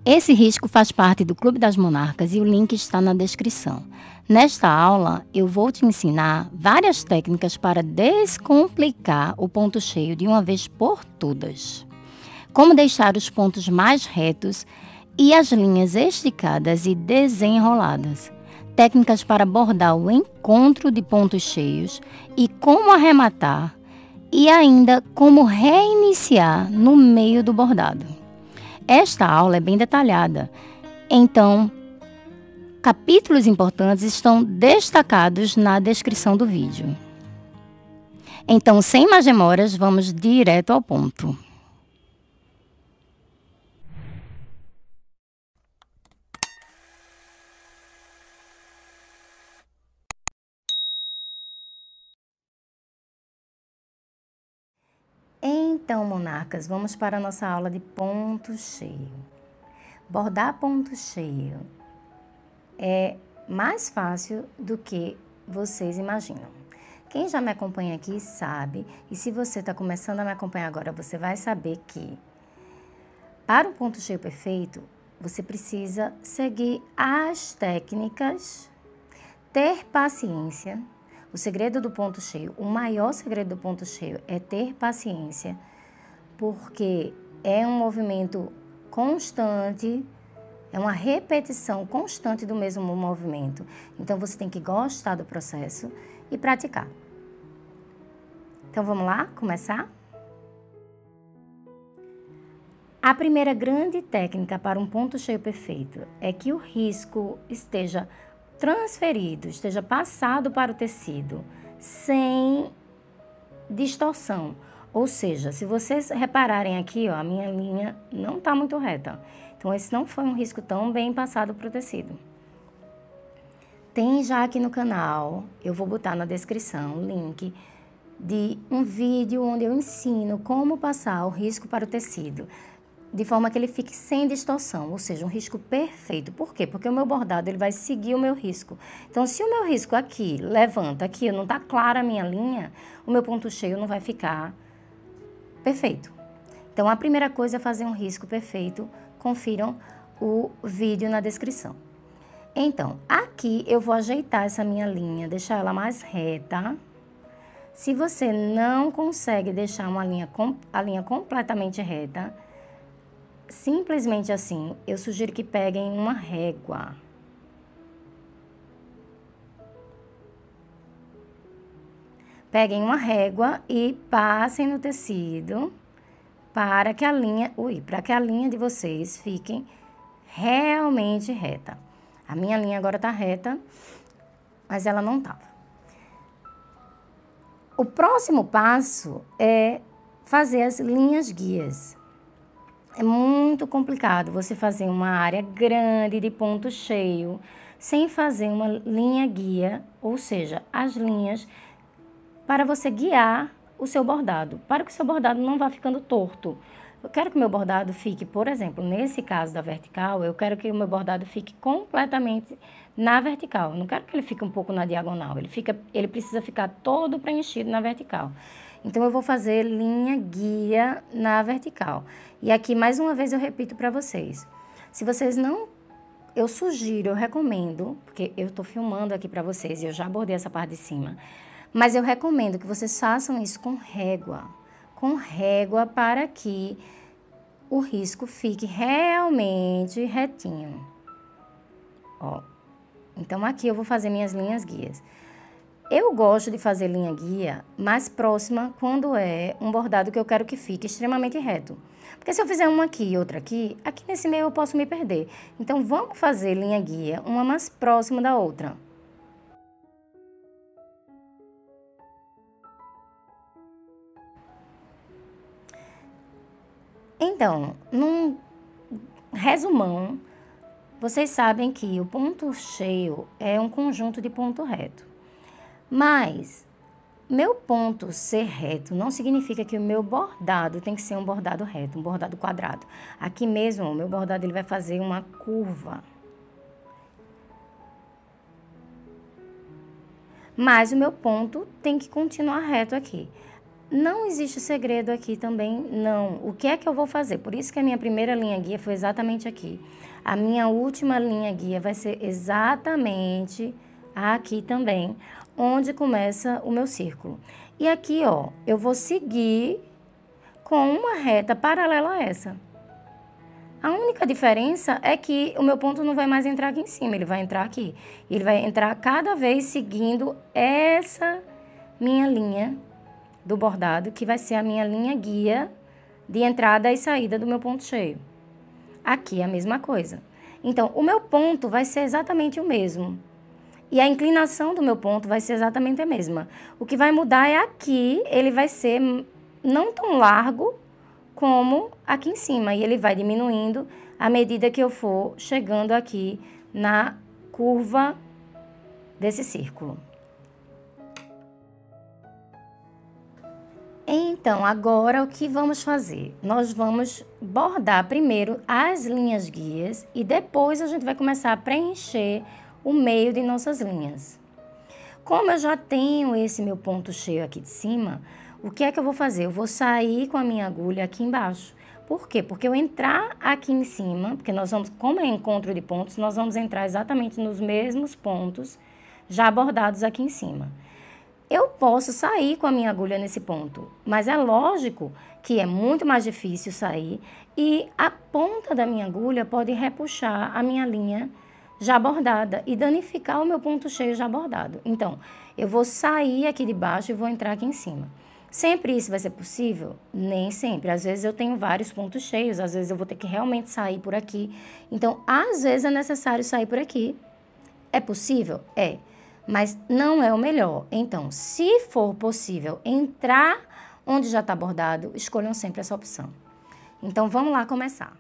Esse risco faz parte do Clube das Monarcas e o link está na descrição. Nesta aula, eu vou te ensinar várias técnicas para descomplicar o ponto cheio de uma vez por todas. Como deixar os pontos mais retos e as linhas esticadas e desenroladas. Técnicas para bordar o encontro de pontos cheios e como arrematar e ainda como reiniciar no meio do bordado. Esta aula é bem detalhada, então capítulos importantes estão destacados na descrição do vídeo. Então, sem mais demoras, vamos direto ao ponto. Então, monarcas, vamos para a nossa aula de ponto cheio. Bordar ponto cheio é mais fácil do que vocês imaginam. Quem já me acompanha aqui sabe, e se você está começando a me acompanhar agora, você vai saber que para um ponto cheio perfeito, você precisa seguir as técnicas, ter paciência. O segredo do ponto cheio, o maior segredo do ponto cheio é ter paciência, porque é um movimento constante, é uma repetição constante do mesmo movimento. Então, você tem que gostar do processo e praticar. Então, vamos lá começar? A primeira grande técnica para um ponto cheio perfeito é que o risco esteja transferido, esteja passado para o tecido, sem distorção. Ou seja, se vocês repararem aqui, ó, a minha linha não está muito reta. Então, esse não foi um risco tão bem passado para o tecido. Tem já aqui no canal, eu vou botar na descrição o link de um vídeo onde eu ensino como passar o risco para o tecido, de forma que ele fique sem distorção, ou seja, um risco perfeito. Por quê? Porque o meu bordado ele vai seguir o meu risco. Então, se o meu risco aqui levanta, aqui não está clara a minha linha, o meu ponto cheio não vai ficar perfeito. Então, a primeira coisa é fazer um risco perfeito. Confiram o vídeo na descrição. Então, aqui eu vou ajeitar essa minha linha, deixar ela mais reta. Se você não consegue deixar a linha completamente reta, simplesmente assim, eu sugiro que peguem uma régua. Peguem uma régua e passem no tecido para que a linha de vocês fique realmente reta. A minha linha agora tá reta, mas ela não tava. O próximo passo é fazer as linhas guias. É muito complicado você fazer uma área grande de ponto cheio sem fazer uma linha guia, ou seja, as linhas para você guiar o seu bordado, para que o seu bordado não vá ficando torto. Eu quero que o meu bordado fique, por exemplo, nesse caso da vertical, eu quero que o meu bordado fique completamente na vertical. Eu não quero que ele fique um pouco na diagonal, ele precisa ficar todo preenchido na vertical. Então, eu vou fazer linha guia na vertical. E aqui, mais uma vez, eu repito para vocês. Se vocês não... Eu sugiro, eu recomendo, porque eu estou filmando aqui para vocês e eu já bordei essa parte de cima, mas eu recomendo que vocês façam isso com régua para que o risco fique realmente retinho. Ó, então, aqui eu vou fazer minhas linhas guias. Eu gosto de fazer linha guia mais próxima quando é um bordado que eu quero que fique extremamente reto. Porque se eu fizer uma aqui e outra aqui nesse meio eu posso me perder. Então, vamos fazer linha guia, uma mais próxima da outra. Então, num resumão, vocês sabem que o ponto cheio é um conjunto de ponto reto. Mas, meu ponto ser reto não significa que o meu bordado tem que ser um bordado reto, um bordado quadrado. Aqui mesmo, o meu bordado ele vai fazer uma curva. Mas o meu ponto tem que continuar reto aqui. não existe segredo aqui também, não. O que é que eu vou fazer? Por isso que a minha primeira linha guia foi exatamente aqui. A minha última linha guia vai ser exatamente aqui também, onde começa o meu círculo. E aqui, ó, eu vou seguir com uma reta paralela a essa. A única diferença é que o meu ponto não vai mais entrar aqui em cima, ele vai entrar aqui. Ele vai entrar cada vez seguindo essa minha linha do bordado, que vai ser a minha linha guia de entrada e saída do meu ponto cheio. Aqui é a mesma coisa. Então, o meu ponto vai ser exatamente o mesmo. E a inclinação do meu ponto vai ser exatamente a mesma. O que vai mudar é aqui, ele vai ser não tão largo como aqui em cima. E ele vai diminuindo à medida que eu for chegando aqui na curva desse círculo. Então, agora o que vamos fazer? Nós vamos bordar primeiro as linhas guias e depois a gente vai começar a preencher o meio de nossas linhas. Como eu já tenho esse meu ponto cheio aqui de cima, o que é que eu vou fazer? Eu vou sair com a minha agulha aqui embaixo. Por quê? Porque eu entrar aqui em cima, porque nós vamos, como é encontro de pontos, nós vamos entrar exatamente nos mesmos pontos já bordados aqui em cima. Eu posso sair com a minha agulha nesse ponto, mas é lógico que é muito mais difícil sair e a ponta da minha agulha pode repuxar a minha linha já bordada e danificar o meu ponto cheio já bordado. Então, eu vou sair aqui de baixo e vou entrar aqui em cima. Sempre isso vai ser possível? Nem sempre. Às vezes eu tenho vários pontos cheios, às vezes eu vou ter que realmente sair por aqui. Então, às vezes é necessário sair por aqui. É possível? É. Mas não é o melhor. Então, se for possível entrar onde já está bordado, escolham sempre essa opção. Então, vamos lá começar.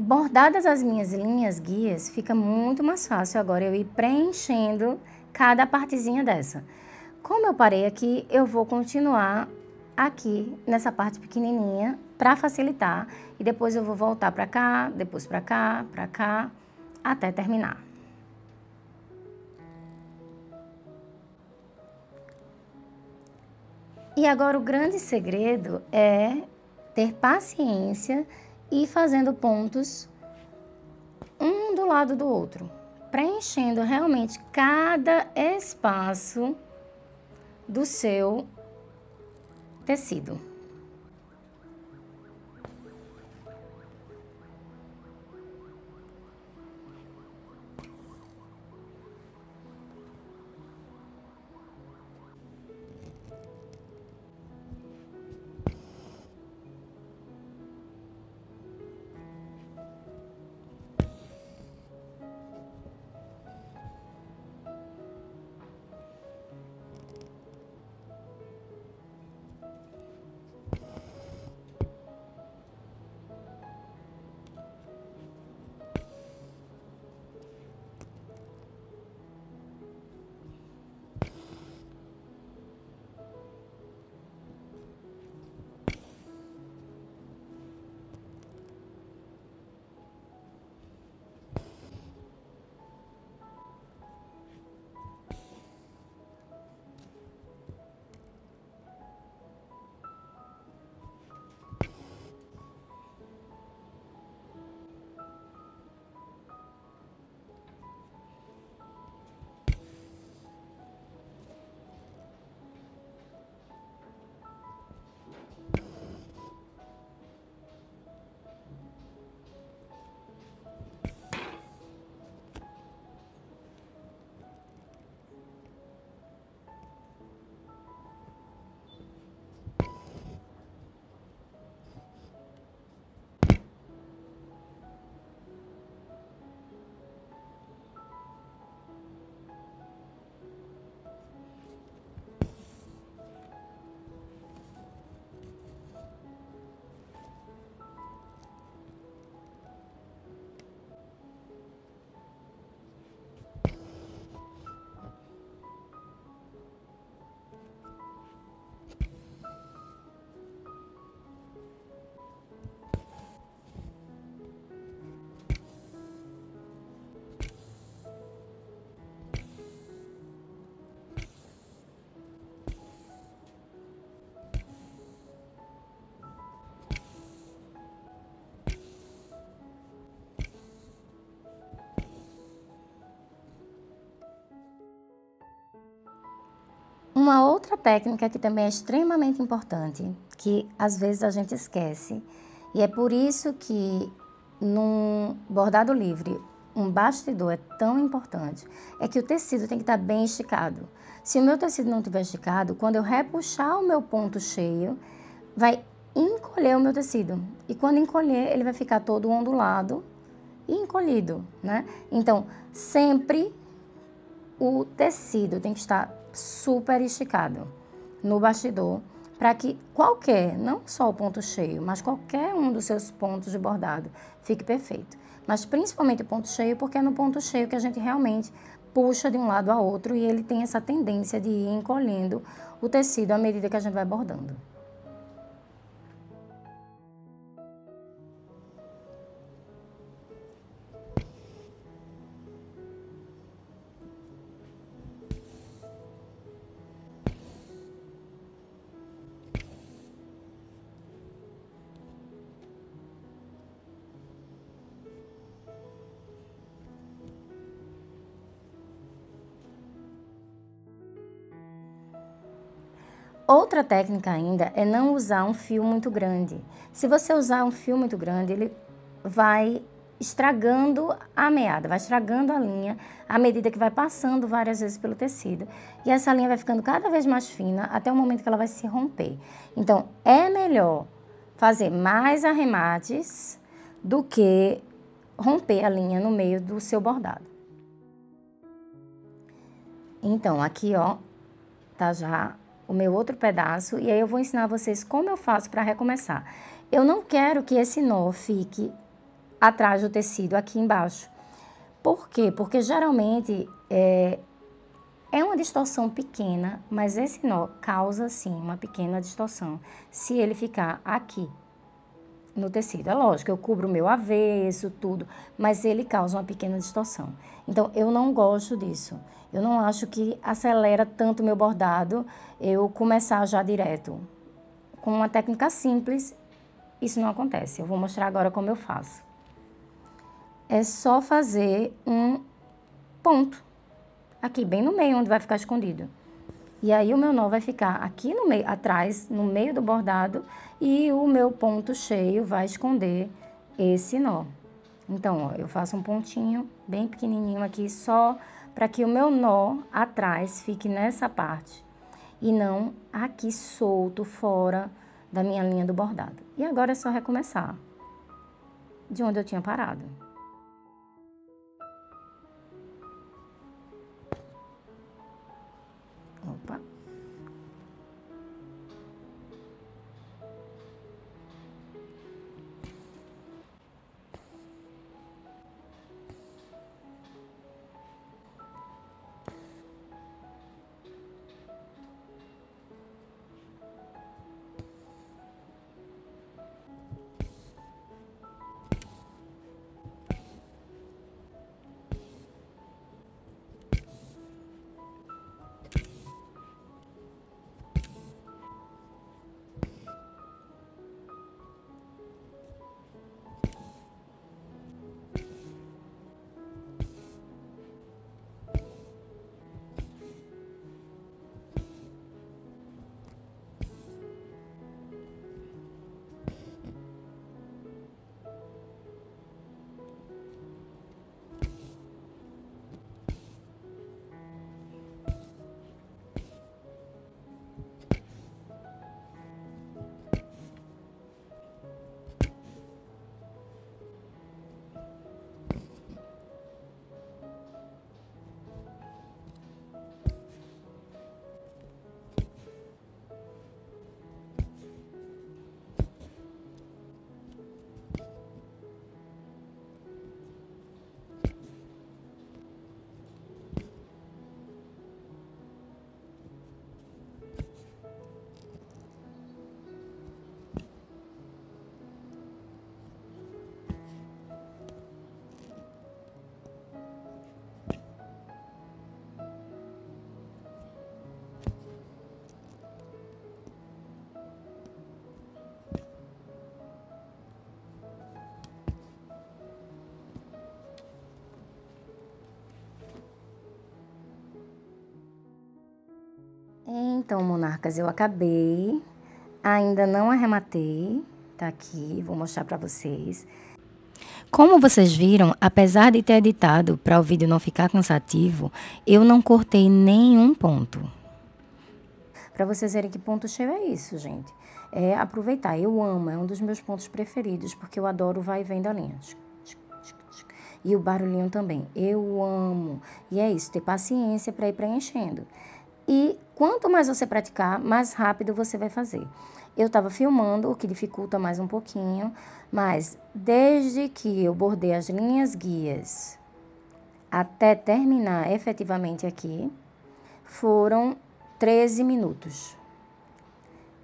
Bordadas as minhas linhas guias, fica muito mais fácil agora eu ir preenchendo cada partezinha dessa. Como eu parei aqui, eu vou continuar aqui nessa parte pequenininha para facilitar e depois eu vou voltar para cá, depois para cá, até terminar. E agora o grande segredo é ter paciência e ir fazendo pontos um do lado do outro, preenchendo realmente cada espaço do seu tecido. Uma outra técnica que também é extremamente importante, que às vezes a gente esquece, e é por isso que num bordado livre um bastidor é tão importante, é que o tecido tem que estar bem esticado. Se o meu tecido não estiver esticado, quando eu repuxar o meu ponto cheio, vai encolher o meu tecido. E quando encolher, ele vai ficar todo ondulado e encolhido, né? Então, sempre o tecido tem que estar super esticado no bastidor, para que qualquer, não só o ponto cheio, mas qualquer um dos seus pontos de bordado fique perfeito. Mas principalmente o ponto cheio, porque é no ponto cheio que a gente realmente puxa de um lado a outro e ele tem essa tendência de ir encolhendo o tecido à medida que a gente vai bordando. Outra técnica ainda é não usar um fio muito grande. Se você usar um fio muito grande, ele vai estragando a meada, vai estragando a linha à medida que vai passando várias vezes pelo tecido. E essa linha vai ficando cada vez mais fina até o momento que ela vai se romper. Então, é melhor fazer mais arremates do que romper a linha no meio do seu bordado. Então, aqui, ó, tá já o meu outro pedaço, e aí eu vou ensinar vocês como eu faço para recomeçar. Eu não quero que esse nó fique atrás do tecido aqui embaixo. Por quê? Porque geralmente é uma distorção pequena, mas esse nó causa sim uma pequena distorção se ele ficar aqui no tecido. É lógico, eu cubro o meu avesso, tudo, mas ele causa uma pequena distorção. Então, eu não gosto disso. Eu não acho que acelera tanto o meu bordado eu começar já direto. Com uma técnica simples, isso não acontece. Eu vou mostrar agora como eu faço. É só fazer um ponto, aqui bem no meio, onde vai ficar escondido. E aí o meu nó vai ficar aqui no meio, atrás, no meio do bordado, e o meu ponto cheio vai esconder esse nó. Então, ó, eu faço um pontinho bem pequenininho aqui, só para que o meu nó atrás fique nessa parte e não aqui solto, fora da minha linha do bordado. E agora é só recomeçar de onde eu tinha parado. Opa! Então, monarcas, eu acabei, ainda não arrematei, tá aqui, vou mostrar pra vocês. Como vocês viram, apesar de ter editado para o vídeo não ficar cansativo, eu não cortei nenhum ponto. Para vocês verem que ponto cheio é isso, gente. É aproveitar, eu amo, é um dos meus pontos preferidos, porque eu adoro o vai e vem da linha. E o barulhinho também, eu amo. E é isso, ter paciência para ir preenchendo. E quanto mais você praticar, mais rápido você vai fazer. Eu estava filmando, o que dificulta mais um pouquinho, mas desde que eu bordei as linhas guias até terminar efetivamente aqui, foram 13 minutos.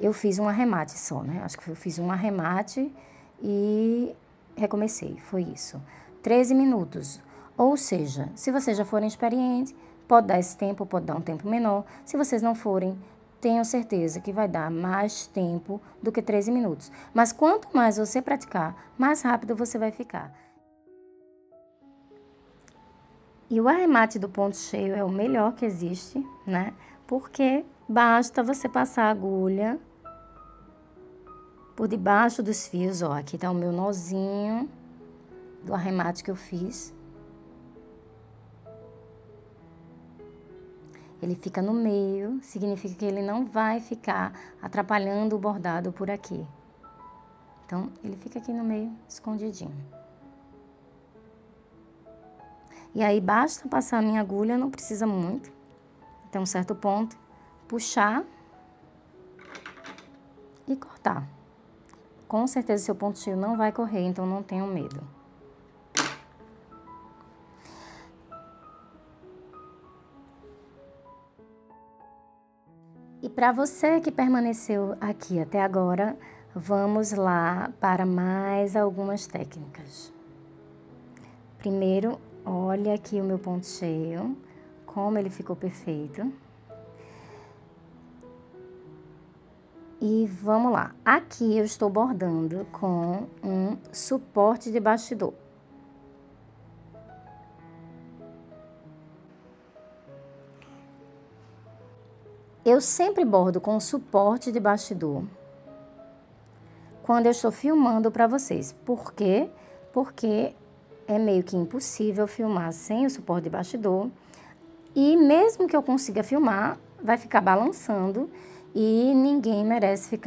Eu fiz um arremate só, né? Acho que eu fiz um arremate e recomecei, foi isso. 13 minutos. Ou seja, se vocês já forem experientes, pode dar esse tempo, pode dar um tempo menor. Se vocês não forem, tenho certeza que vai dar mais tempo do que 13 minutos. Mas quanto mais você praticar, mais rápido você vai ficar. E o arremate do ponto cheio é o melhor que existe, né? Porque basta você passar a agulha por debaixo dos fios, ó. Aqui tá o meu nozinho do arremate que eu fiz. Ele fica no meio, significa que ele não vai ficar atrapalhando o bordado por aqui. Então, ele fica aqui no meio, escondidinho. E aí, basta passar a minha agulha, não precisa muito, até um certo ponto, puxar e cortar. Com certeza, seu ponto cheio não vai correr, então não tenham medo. E para você que permaneceu aqui até agora, vamos lá para mais algumas técnicas. Primeiro, olha aqui o meu ponto cheio, como ele ficou perfeito. E vamos lá. Aqui eu estou bordando com um suporte de bastidor. Eu sempre bordo com suporte de bastidor quando eu estou filmando para vocês. Por quê? Porque é meio que impossível filmar sem o suporte de bastidor. E mesmo que eu consiga filmar, vai ficar balançando e ninguém merece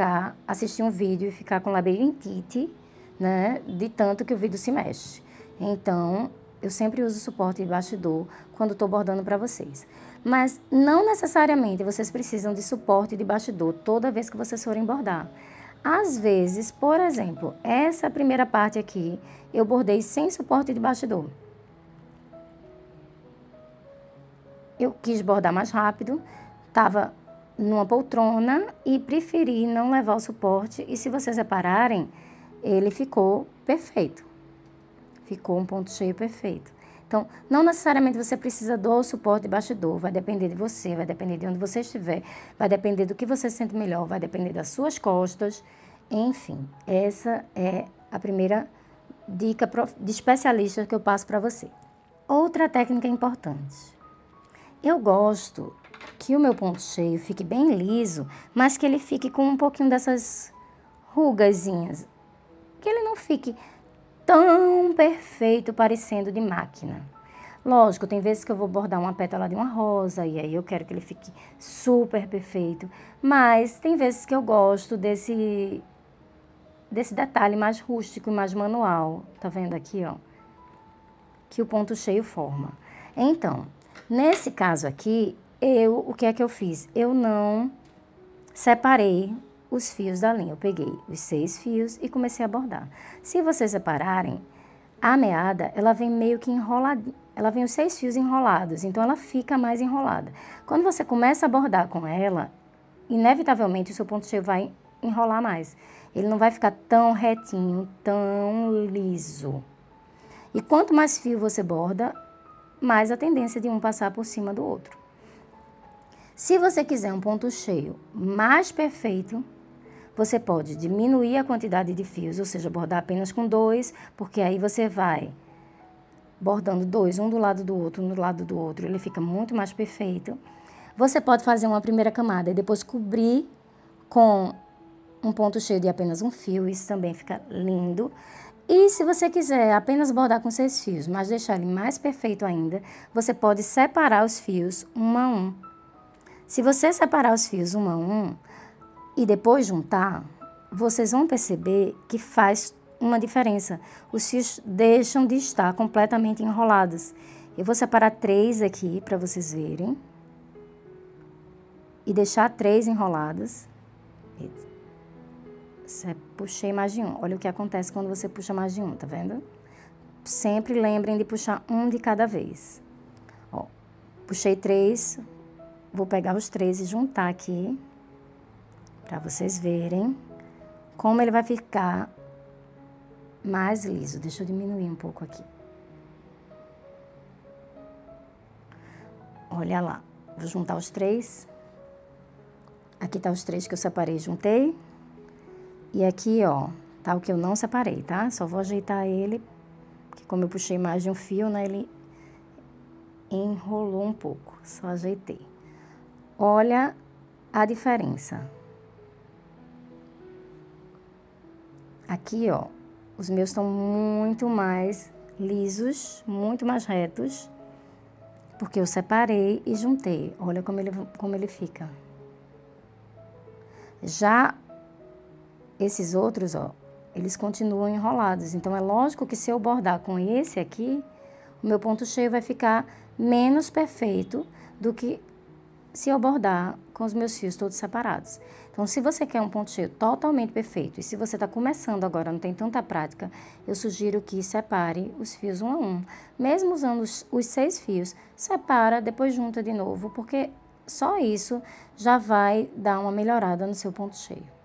assistir um vídeo e ficar com labirintite, né? De tanto que o vídeo se mexe. Então, eu sempre uso suporte de bastidor quando estou bordando para vocês. Mas não necessariamente vocês precisam de suporte de bastidor toda vez que vocês forem bordar. Às vezes, por exemplo, essa primeira parte aqui, eu bordei sem suporte de bastidor. Eu quis bordar mais rápido, estava numa poltrona e preferi não levar o suporte. E se vocês repararem, ele ficou perfeito. Ficou um ponto cheio perfeito. Então, não necessariamente você precisa do suporte de bastidor, vai depender de você, vai depender de onde você estiver, vai depender do que você sente melhor, vai depender das suas costas, enfim. Essa é a primeira dica de especialista que eu passo para você. Outra técnica importante. Eu gosto que o meu ponto cheio fique bem liso, mas que ele fique com um pouquinho dessas rugazinhas, que ele não fique tão perfeito parecendo de máquina. Lógico, tem vezes que eu vou bordar uma pétala de uma rosa e aí eu quero que ele fique super perfeito, mas tem vezes que eu gosto desse detalhe mais rústico e mais manual. Tá vendo aqui, ó? Que o ponto cheio forma. Então, nesse caso aqui, o que é que eu fiz? Eu não separei os fios da linha. Eu peguei os 6 fios e comecei a bordar. Se vocês repararem, a meada, ela vem meio que enrolada. Ela vem os 6 fios enrolados, então ela fica mais enrolada. Quando você começa a bordar com ela, inevitavelmente o seu ponto cheio vai enrolar mais. Ele não vai ficar tão retinho, tão liso. E quanto mais fio você borda, mais a tendência de um passar por cima do outro. Se você quiser um ponto cheio mais perfeito, você pode diminuir a quantidade de fios, ou seja, bordar apenas com 2, porque aí você vai bordando 2, um do lado do outro, ele fica muito mais perfeito. Você pode fazer uma primeira camada e depois cobrir com um ponto cheio de apenas um fio, isso também fica lindo. E se você quiser apenas bordar com 6 fios, mas deixar ele mais perfeito ainda, você pode separar os fios um a um. Se você separar os fios um a um e depois juntar, vocês vão perceber que faz uma diferença. Os fios deixam de estar completamente enrolados. Eu vou separar 3 aqui para vocês verem. E deixar 3 enrolados. Puxei mais de um. Olha o que acontece quando você puxa mais de um, tá vendo? Sempre lembrem de puxar um de cada vez. Ó, puxei 3, vou pegar os 3 e juntar aqui, para vocês verem como ele vai ficar mais liso. Deixa eu diminuir um pouco aqui. Olha lá, vou juntar os 3. Aqui tá os 3 que eu separei e juntei. E aqui, ó, tá o que eu não separei, tá? Só vou ajeitar ele, porque como eu puxei mais de um fio, né, ele enrolou um pouco. Só ajeitei. Olha a diferença. Aqui, ó, os meus estão muito mais lisos, muito mais retos, porque eu separei e juntei. Olha como ele fica. Já esses outros, ó, eles continuam enrolados. Então, é lógico que se eu bordar com esse aqui, o meu ponto cheio vai ficar menos perfeito do que se eu bordar com os meus fios todos separados. Então, se você quer um ponto cheio totalmente perfeito, e se você está começando agora, não tem tanta prática, eu sugiro que separe os fios um a um. Mesmo usando os 6 fios, separa, depois junta de novo, porque só isso já vai dar uma melhorada no seu ponto cheio.